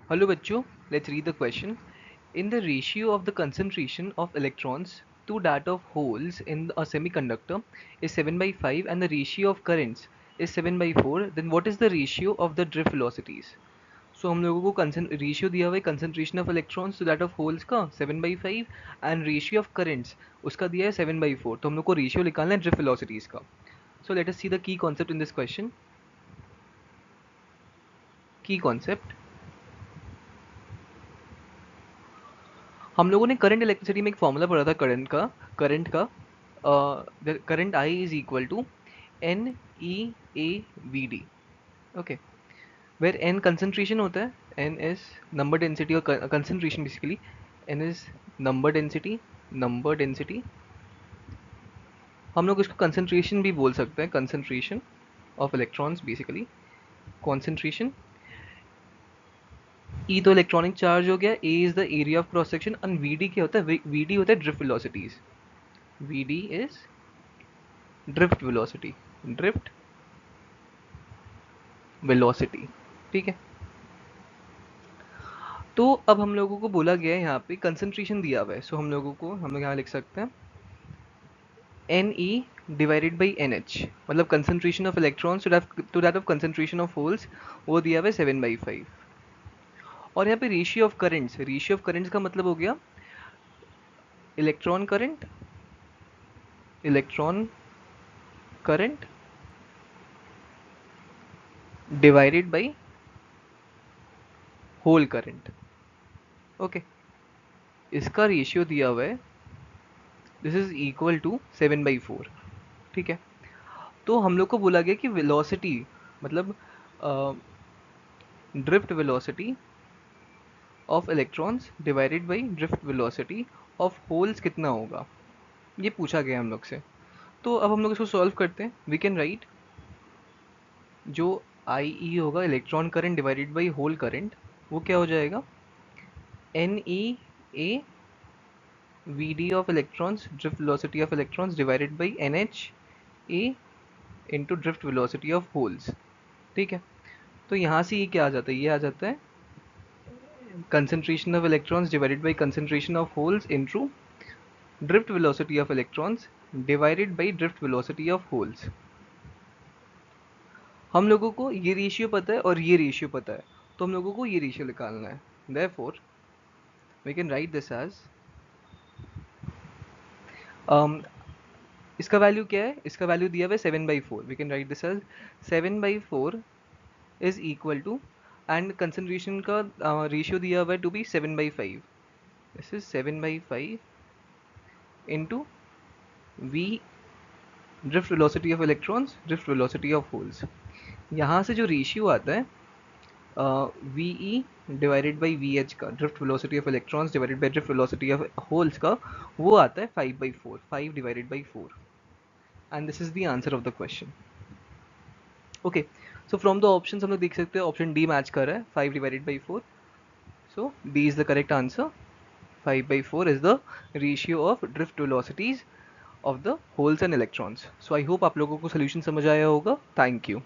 Hello बच्चों, let's read the question. In the ratio of the concentration of electrons to that of holes in a semiconductor is 7 by 5 and the ratio of currents is 7 by 4, then what is the ratio of the drift velocities? So हम लोगों को ratio दिया हुआ है concentration of electrons to that of holes का 7 by 5 and ratio of currents उसका दिया है 7 by 4. तो हम लोग को रेशियो निकालना है drift velocities का. So let us see the key concept in this question. Key concept. हम लोगों ने करंट इलेक्ट्रिसिटी में एक फॉर्मूला पढ़ा था करंट का current I is equal to N E A V D. Okay, where N concentration होता है, एन इज नंबर डेंसिटी और concentration basically. N is number density. हम लोग इसको कंसंट्रेशन भी बोल सकते हैं, concentration of electrons basically. Concentration. E तो इलेक्ट्रॉनिक चार्ज हो गया, A is the area of cross section and V D क्या होता है, वी डी होता है drift velocities. Vd is drift velocity. Drift velocity. ठीक है. तो अब हम लोगों को बोला गया है यहाँ पे कंसंट्रेशन दिया हुआ है, सो हम लोग यहाँ लिख सकते हैं Ne डिवाइडेड बाई NH, मतलब concentration of electrons to that of concentration of holes, वो दिया हुआ है 7/5. और यहाँ पे रेशियो ऑफ करेंट्स का मतलब हो गया electron current divided by hole current. Okay, इसका रेशियो दिया हुआ है, दिस इज इक्वल टू 7/4. ठीक है. तो हम लोग को बोला गया कि वेलोसिटी मतलब drift velocity of electrons divided by drift velocity of holes कितना होगा, ये पूछा गया हम लोग से. तो अब हम लोग इसको सॉल्व करते हैं. वी कैन राइट जो आई ई होगा electron current divided by hole current, वो क्या हो जाएगा, N E A Vd of electrons, drift velocity of electrons divided by NHA into drift velocity of holes. ठीक है. तो यहाँ से ये क्या आ जाता है, ये आ जाता है concentration of electrons divided by concentration of holes into drift velocity of electrons divided by drift velocity of holes. हम लोगों को ये रेशियो पता है और ये रेशियो पता है, तो हम लोगों को ये रेशियो निकालना है. Therefore, we can write this as इसका वैल्यू क्या है, इसका वैल्यू दिया हुआ है 7/4. We can write this as 7/4 is equal to, and concentration का रेशियो दिया हुआ है to be 7/5. This is 7/5 into V drift velocity of electrons, drift velocity of holes. यहाँ से जो रेशियो आता है V E divided by V H का, drift velocity of electrons divided by drift velocity of holes का, वो आता है 5/4, 5 divided by 4. and this is the answer of the question. Okay, so from the options हम लोग देख सकते हैं ऑप्शन डी मैच कर रहा है 5/4. so D is the correct answer. 5/4 is the ratio of drift velocities of the holes and electrons. So I hope आप लोगों को solution समझ आया होगा. Thank you.